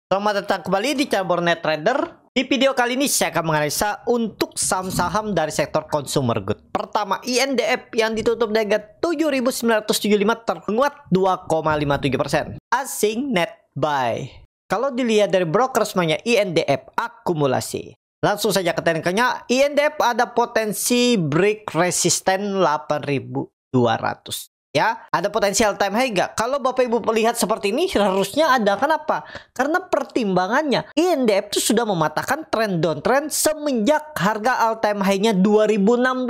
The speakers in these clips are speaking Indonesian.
Selamat datang kembali di channel Net Trader. Di video kali ini saya akan menganalisa untuk saham-saham dari sektor consumer good. Pertama, INDF yang ditutup di harga 7.975 terkuat 2,57%. Asing net buy. Kalau dilihat dari broker semuanya INDF akumulasi. Langsung saja ke tekniknya, INDF ada potensi break resisten 8.200. Ya, ada potensial time high nggak? Kalau Bapak Ibu melihat seperti ini, harusnya ada. Kenapa? Karena pertimbangannya, INDF itu sudah mematahkan tren downtrend semenjak harga all time high-nya 2016.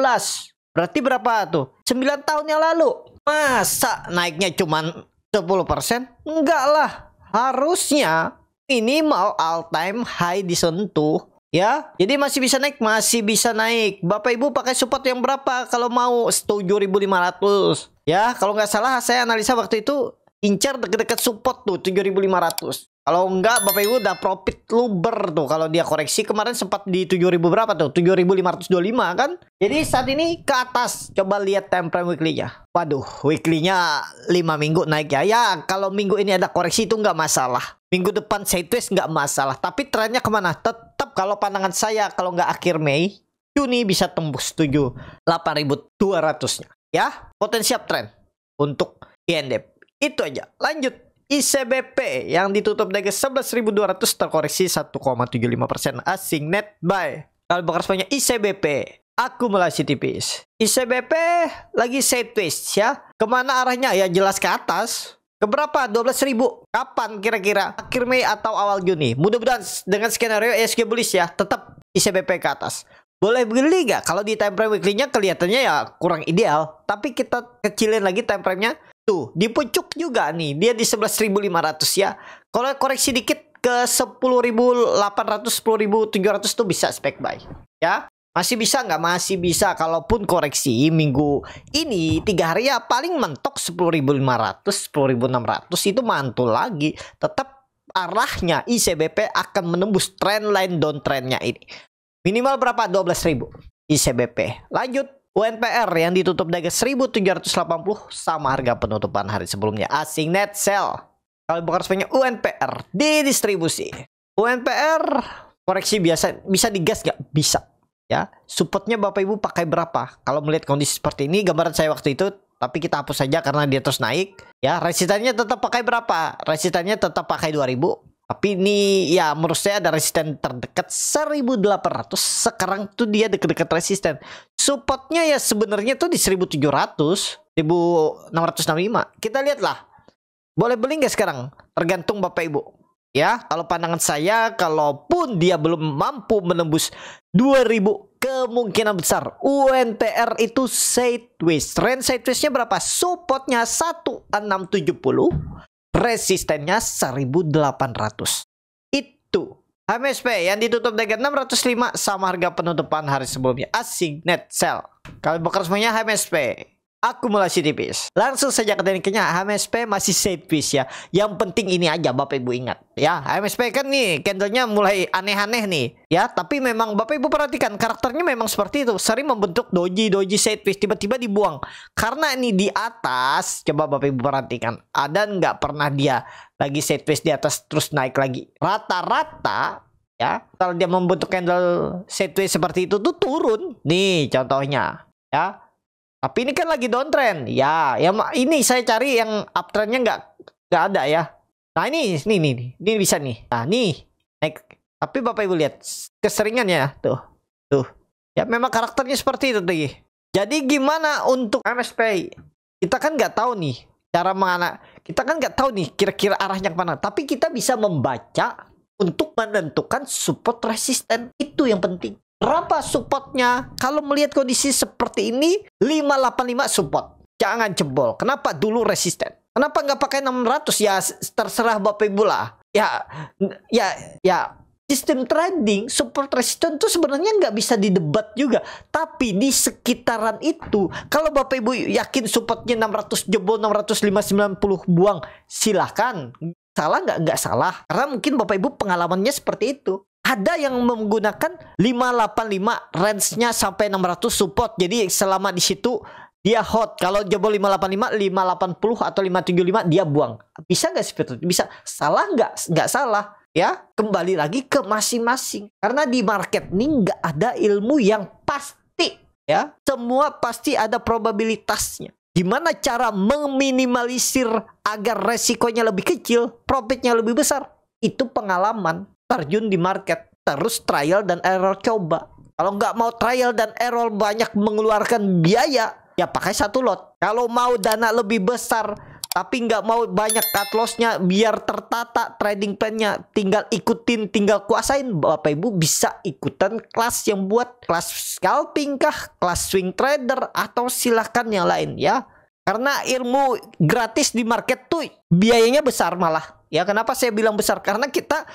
Berarti berapa tuh? 9 tahun yang lalu. Masa naiknya cuma 10%? Enggak lah. Harusnya minimal all time high disentuh. Ya, jadi masih bisa naik, Bapak Ibu pakai support yang berapa kalau mau? 7.500. Ya, kalau nggak salah saya analisa waktu itu incar deket-deket support tuh 7.500. Kalau enggak Bapak Ibu udah profit luber tuh kalau dia koreksi kemarin sempat di 7.000 berapa tuh? 7.525 kan? Jadi saat ini ke atas. Coba lihat time frame weekly-nya. Waduh, weekly-nya 5 minggu naik ya. Ya, kalau minggu ini ada koreksi itu nggak masalah. Minggu depan sideways nggak masalah. Tapi trennya kemana? Tetap kalau pandangan saya kalau nggak akhir Mei, Juni bisa tembus 8.200-nya. Ya, potensi uptrend untuk INDF. Itu aja. Lanjut. ICBP yang ditutup dari 11.200 terkoreksi 1,75%. Asing net buy. Kalau bakar semuanya ICBP akumulasi tipis. ICBP lagi sideways ya. Kemana arahnya? Ya jelas ke atas. Keberapa? 12.000. Kapan kira-kira? Akhir Mei atau awal Juni? Mudah-mudahan dengan skenario ESG bullish ya. Tetap ICBP ke atas. Boleh beli nggak? Kalau di time frame weekly-nya kelihatannya ya kurang ideal. Tapi kita kecilin lagi time frame-nya. Tuh, di pucuk juga nih. Dia di 11.500 ya. Kalau koreksi dikit ke 10.800, 10.700 tuh bisa spek buy. Ya, masih bisa nggak? Masih bisa. Kalaupun koreksi minggu ini 3 hari ya paling mentok 10.500, 10.600 itu mantul lagi. Tetap arahnya ICBP akan menembus trendline downtrendnya ini. Minimal berapa? 12.000 ICBP. Lanjut. UNPR yang ditutup dari 1.780 sama harga penutupan hari sebelumnya. Asing net sell. Kalau bukan sebenarnya UNPR di distribusi. UNPR koreksi biasa bisa digas nggak? Bisa. Ya. Supportnya Bapak Ibu pakai berapa? Kalau melihat kondisi seperti ini, gambaran saya waktu itu, tapi kita hapus saja karena dia terus naik. Ya, resistannya tetap pakai berapa? Resistannya tetap pakai 2.000. Tapi ini ya menurut saya ada resisten terdekat 1.800. Sekarang tuh dia deket-deket resisten. Supportnya ya sebenarnya tuh di 1.700, 1.665. Kita lihatlah. Boleh beli nggak sekarang? Tergantung Bapak Ibu. Ya, kalau pandangan saya, kalaupun dia belum mampu menembus 2.000, kemungkinan besar UNPR itu sideways. Trend sidewaysnya berapa? Supportnya 1.670. Resistennya 1.800. Itu HMSP yang ditutup dengan 605 sama harga penutupan hari sebelumnya. Asing net sell. Kalau bakar semuanya HMSP akumulasi tipis. Langsung saja ke tekniknya. HMSP masih sideways ya. Yang penting ini aja Bapak Ibu ingat ya. HMSP kan nih candlenya mulai aneh-aneh nih ya. Tapi memang Bapak Ibu perhatikan karakternya memang seperti itu. Sering membentuk doji sideways tiba-tiba dibuang. Karena ini di atas. Coba Bapak Ibu perhatikan. Ada nggak pernah dia lagi sideways di atas terus naik lagi? Rata-rata ya. Kalau dia membentuk candle sideways seperti itu tuh turun. Nih contohnya ya. Tapi ini kan lagi downtrend. Ya, ini saya cari yang uptrendnya nggak ada ya. Nah ini bisa nih. Nah nih naik. Tapi Bapak Ibu lihat keseringannya tuh. Ya memang karakternya seperti itu tuh. Jadi gimana untuk MSP? Kita kan nggak tahu nih cara mana. Kita kan nggak tahu nih kira-kira arahnya kemana. Tapi kita bisa membaca untuk menentukan support resisten. Itu yang penting. Berapa supportnya? Kalau melihat kondisi seperti ini 585 support. Jangan jebol. Kenapa dulu resisten? Kenapa nggak pakai 600? Ya terserah Bapak Ibu lah. Ya sistem trading support resisten itu sebenarnya nggak bisa didebat juga. Tapi di sekitaran itu kalau Bapak Ibu yakin supportnya 600 jebol 605 90 buang silahkan. Salah nggak? Nggak salah. Karena mungkin Bapak Ibu pengalamannya seperti itu. Ada yang menggunakan 585 range-nya sampai 600 support. Jadi selama di situ dia hot. Kalau jebol 585, 580 atau 575 dia buang. Bisa nggak seperti itu? Bisa. Salah nggak? Nggak salah. ya kembali lagi ke masing-masing. Karena di market ini nggak ada ilmu yang pasti, ya. Semua pasti ada probabilitasnya. Gimana cara meminimalisir agar resikonya lebih kecil, profitnya lebih besar? Itu pengalaman, terjun di market, terus trial dan error coba. Kalau nggak mau trial dan error banyak mengeluarkan biaya, ya pakai satu lot. Kalau mau dana lebih besar, tapi nggak mau banyak cut loss-nya, biar tertata trading plan-nya, tinggal ikutin, tinggal kuasain, Bapak Ibu bisa ikutan kelas yang buat kelas scalping kah, kelas swing trader, atau silahkan yang lain ya. Karena ilmu gratis di market tuh biayanya besar malah. Ya kenapa saya bilang besar? Karena kita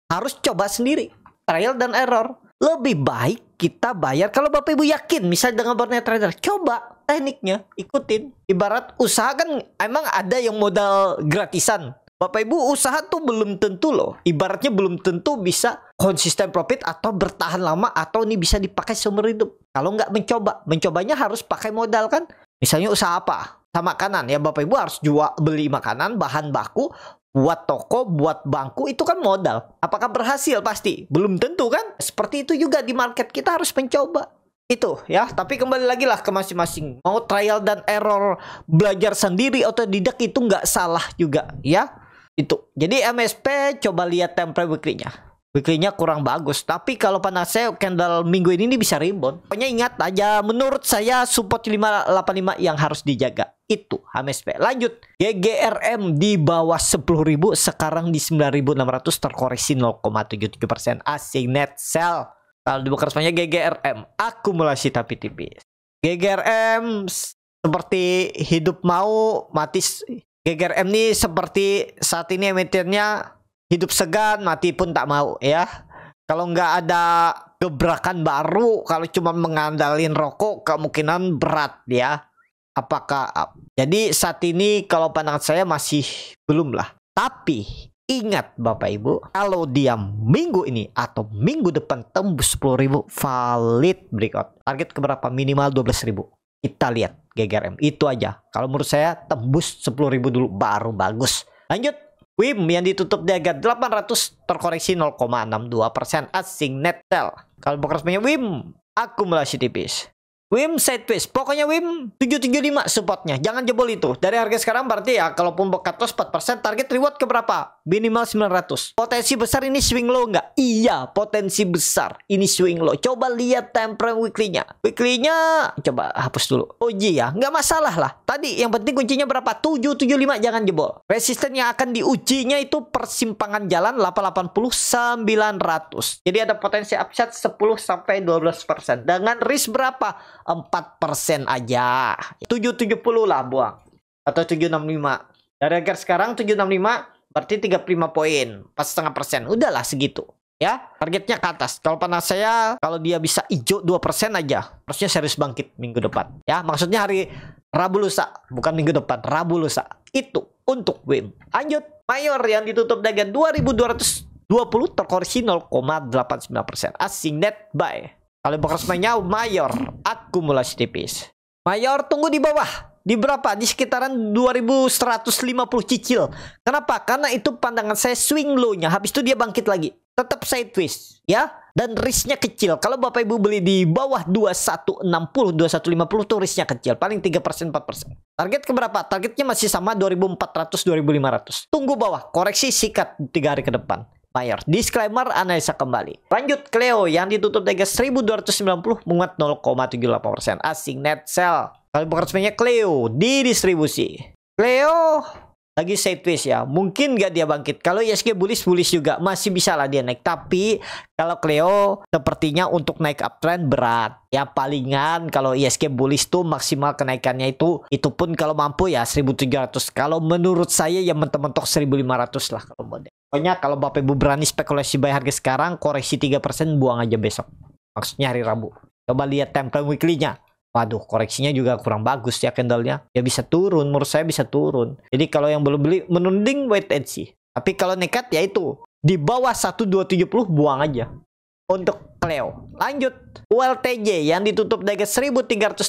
harus coba sendiri, trial dan error. Lebih baik kita bayar kalau Bapak Ibu yakin, misalnya dengan Borneo Trader, coba tekniknya, ikutin. Ibarat usaha kan emang ada yang modal gratisan. Bapak Ibu usaha tuh belum tentu loh. Ibaratnya belum tentu bisa konsisten profit atau bertahan lama atau ini bisa dipakai seumur hidup. Kalau nggak mencoba, mencobanya harus pakai modal kan. Misalnya usaha apa? Sama makanan ya, Bapak Ibu harus jual beli makanan, bahan baku, buat toko, buat bangku, itu kan modal. Apakah berhasil? Pasti belum tentu kan. Seperti itu juga di market, kita harus mencoba. Itu ya, tapi kembali lagi lah ke masing-masing. Mau trial dan error, belajar sendiri otodidak itu nggak salah juga ya. Itu. Jadi MSP coba lihat time frame weekly-nya. Weekly-nya kurang bagus, tapi kalau panas saya candle minggu ini bisa rebound. Pokoknya ingat aja, menurut saya support 585 yang harus dijaga. Itu MSP. Lanjut, GGRM di bawah 10.000, sekarang di 9.600, terkoreksi 0,77%. Asing net sell. Kalau di bekerjanya GGRM akumulasi tapi tipis. GGRM seperti hidup mau mati. GGRM ini seperti saat ini emitennya hidup segan, mati pun tak mau ya. Kalau nggak ada gebrakan baru, kalau cuma mengandalin rokok, kemungkinan berat ya. Apakah jadi saat ini kalau pandangan saya masih belum lah. Tapi ingat Bapak Ibu, kalau dia minggu ini atau minggu depan tembus 10.000, valid breakout. Target keberapa? Minimal 12.000. Kita lihat GGRM itu aja. Kalau menurut saya tembus 10.000 dulu baru bagus. Lanjut. WIM yang ditutup di harga 800, terkoreksi 0,62%. Asing net sell. Kalau bekerjanya WIM akumulasi tipis. WIM sideways, pokoknya WIM 775 supportnya, jangan jebol itu. Dari harga sekarang berarti ya, kalaupun cut loss 4%, target reward ke berapa? Minimal 900. Potensi besar ini swing low nggak? Iya, potensi besar ini swing low. Coba lihat time frame weekly-nya. Weekly-nya coba hapus dulu. OJ ya, nggak masalah lah. Tadi yang penting kuncinya berapa? 775, jangan jebol. Resisten yang akan diujinya itu persimpangan jalan 880 900. Jadi ada potensi upside 10 sampai 12%. Dengan risk berapa? 4% aja. 770 lah buang. Atau 765. Dari harga sekarang 765 berarti 35 poin. 4,5%. Udahlah segitu. Ya, targetnya ke atas. Kalau panas saya, kalau dia bisa hijau 2% aja, harusnya serius bangkit minggu depan. Ya, maksudnya hari Rabu lusa, bukan minggu depan, Rabu lusa. Itu untuk WIM. Lanjut, Mayor yang ditutup dengan 2220, terkoreksi 0,89%. Asing net buy. Kalau bekerjanya Mayor akumulasi tipis. Mayor tunggu di bawah. Di berapa? Di sekitaran 2150 cicil. Kenapa? Karena itu pandangan saya swing low-nya. Habis itu dia bangkit lagi. Tetap sideways ya. Dan risknya kecil. Kalau Bapak Ibu beli di bawah 2160, 2150 tuh risknya kecil. Paling 3%, 4%. Target ke berapa? Targetnya masih sama 2400, 2500. Tunggu bawah. Koreksi sikat 3 hari ke depan. Mayor. Disclaimer, analisa kembali. Lanjut, Cleo yang ditutup di 1290, menguat 0,78%. Asing net sell. Kalau bekerjanya Cleo di distribusi. Cleo lagi sideways ya. Mungkin nggak dia bangkit. Kalau ISG bullish juga masih bisa lah dia naik. Tapi kalau Cleo sepertinya untuk naik uptrend berat. Ya palingan kalau ISG bullish tuh maksimal kenaikannya itu pun kalau mampu ya 1.700. Kalau menurut saya ya mentok-mentok 1.500 lah kalau model. Pokoknya kalau Bapak Ibu berani spekulasi buy harga sekarang, koreksi 3% buang aja besok. Maksudnya hari Rabu. Coba lihat time frame weekly-nya. Waduh, koreksinya juga kurang bagus ya candlenya. Ya bisa turun, menurut saya bisa turun. Jadi kalau yang belum beli, mending wait and see. Tapi kalau nekat ya itu. Di bawah 1270 buang aja. Untuk Cleo. Lanjut. ULTJ yang ditutup dari 1365,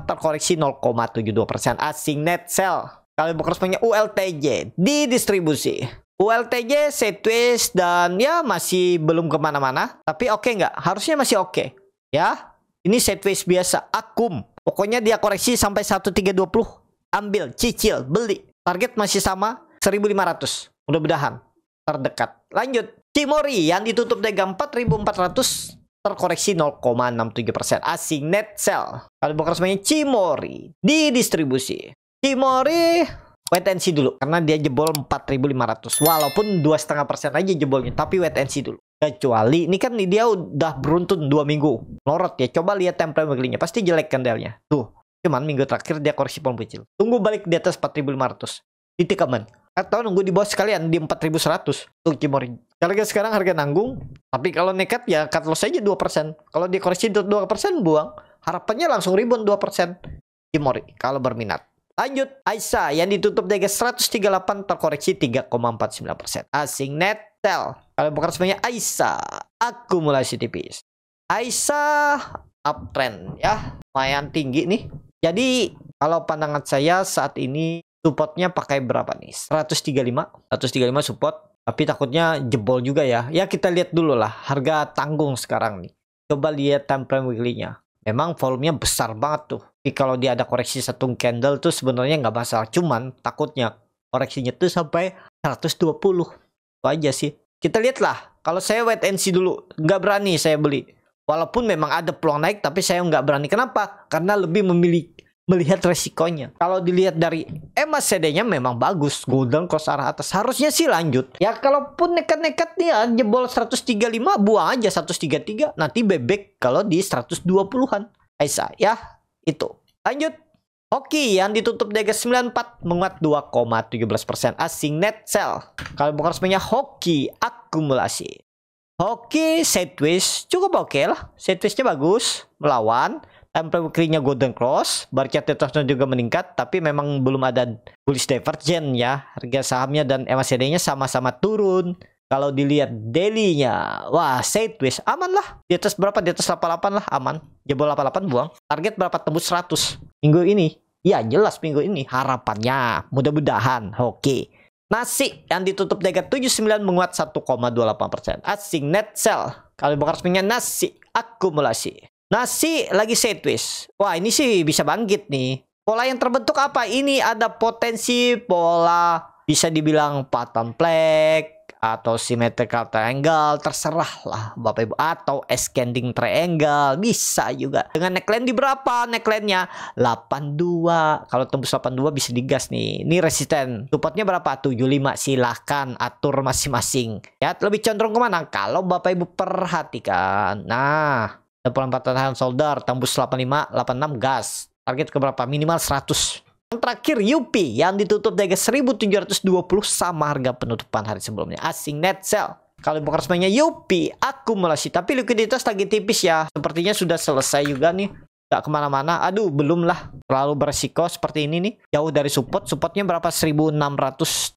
terkoreksi 0,72%. Asing net sell. Kalau bekerjanya ULTJ di distribusi. ULTJ, sideways, dan ya masih belum kemana-mana. Tapi oke nggak? Harusnya masih oke. Ya, ini sideways biasa. Akum. Pokoknya dia koreksi sampai 1320. Ambil, cicil, beli. Target masih sama 1500. Mudah-mudahan terdekat. Lanjut. Cimori yang ditutup daga 4400 terkoreksi 0,67%. Asing net sell. Kalau bukan semuanya Cimori di distribusi. Cimori wait and see dulu karena dia jebol 4500. Walaupun 2,5% aja jebolnya, tapi wait and see dulu. Kecuali ini kan dia udah beruntun 2 minggu. Lorot ya. Coba lihat time frame weekly-nya. Pasti jelek candlenya. Tuh. Cuman minggu terakhir dia koreksi paling kecil. Tunggu balik di atas 4500. Titik aman. Atau nunggu di bawah sekalian di 4100 untuk Cimori. Harga sekarang harga nanggung. Tapi kalau nekat ya cut loss aja 2%. Kalau dia koreksi 2% buang. Harapannya langsung rebound 2%. Cimori kalau berminat. Lanjut. Aisyah yang ditutup di 138 terkoreksi 3,49%. Asing net sell. Kalau bukan semuanya Aisyah akumulasi tipis. Aisyah uptrend ya. Lumayan tinggi nih. Jadi kalau pandangan saya saat ini supportnya pakai berapa nih? 135 support. Tapi takutnya jebol juga ya. Ya kita lihat dulu lah. Harga tanggung sekarang nih. Coba lihat time frame weekly-nya. Memang volumenya besar banget tuh. Tapi kalau dia ada koreksi satu candle tuh sebenarnya nggak masalah. Cuman takutnya koreksinya tuh sampai 120. Itu aja sih. Kita lihatlah. Kalau saya wait and see dulu. Nggak berani saya beli. Walaupun memang ada peluang naik, tapi saya nggak berani. Kenapa? Karena lebih melihat resikonya. Kalau dilihat dari MACD-nya memang bagus. Golden cross arah atas. Harusnya sih lanjut. Ya kalaupun nekat-nekat dia jebol 135, buang aja 133. Nanti bebek kalau di 120-an. Aisyah ya, itu. Lanjut. Hoki yang ditutup di 94 menguat 2,17%. Asing net sell. Kalau bukan resminya Hoki akumulasi. Hoki sideways cukup oke lah. Sidewaysnya bagus, melawan. Time frame weekly-nya golden cross. Bar chart atasnya juga meningkat, tapi memang belum ada bullish divergence ya. Harga sahamnya dan MACD-nya sama-sama turun. Kalau dilihat daily-nya, wah sideways aman lah. Di atas berapa? Di atas 88 lah, aman. Jebol 88 buang. Target berapa? Tembus 100 minggu ini. Ya jelas minggu ini harapannya. Mudah-mudahan oke. Nasi yang ditutup di 79 menguat 1,28%. Asing net sell. Kalau bukan resminya nasi akumulasi. Nasi lagi sideways. Wah ini sih bisa bangkit nih. Pola yang terbentuk apa? Ini ada potensi pola bisa dibilang pattern flag atau symmetrical triangle, terserah lah Bapak Ibu, atau ascending triangle bisa juga. Dengan neckline di berapa? Neckline-nya 82. Kalau tembus 82 bisa digas nih. Ini resisten. Supportnya berapa? 75. Silahkan atur masing-masing. Ya, lebih cenderung kemana? Kalau Bapak Ibu perhatikan. Nah, 84 tahan shoulder, tembus 85, 86 gas. Target ke berapa? Minimal 100. Yang terakhir UP yang ditutup di 1720 sama harga penutupan hari sebelumnya. Asing net sell. Kalau bukan resminya UP akumulasi, tapi likuiditas lagi tipis ya. Sepertinya sudah selesai juga nih. Gak kemana-mana. Aduh belum lah. Terlalu beresiko seperti ini nih. Jauh dari support. Supportnya berapa? 1630.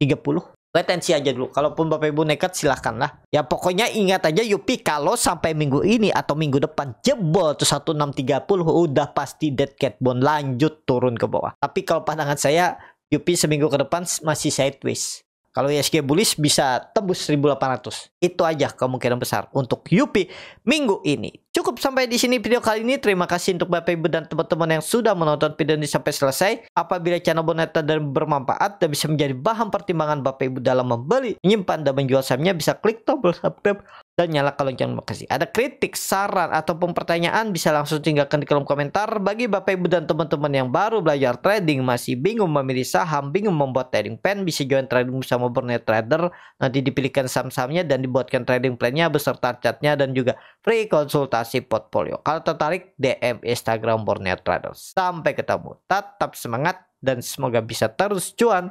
Wait and see aja dulu. Kalaupun Bapak Ibu nekat silahkan lah. Ya pokoknya ingat aja Yupi kalau sampai minggu ini atau minggu depan jebol tuh 1630 udah pasti dead cat bond lanjut turun ke bawah. Tapi kalau pandangan saya Yupi seminggu ke depan masih sideways. Kalau ISG bullish bisa tembus 1800. Itu aja kemungkinan besar untuk Yupi minggu ini. Cukup sampai di sini video kali ini. Terima kasih untuk Bapak Ibu dan teman-teman yang sudah menonton video ini sampai selesai. Apabila channel Boneta dan bermanfaat dan bisa menjadi bahan pertimbangan Bapak Ibu dalam membeli, menyimpan dan menjual sahamnya, bisa klik tombol subscribe dan nyalakan lonceng notifikasi. Ada kritik, saran ataupun pertanyaan bisa langsung tinggalkan di kolom komentar. Bagi Bapak Ibu dan teman-teman yang baru belajar trading, masih bingung memilih saham, bingung membuat trading plan, bisa join trading bersama Borneo Trader. Nanti dipilihkan saham-sahamnya dan dibuatkan trading plan-nya beserta chartnya dan juga free konsultasi portfolio. Kalau tertarik, DM Instagram Borneo Trader. Sampai ketemu. Tetap semangat dan semoga bisa terus cuan.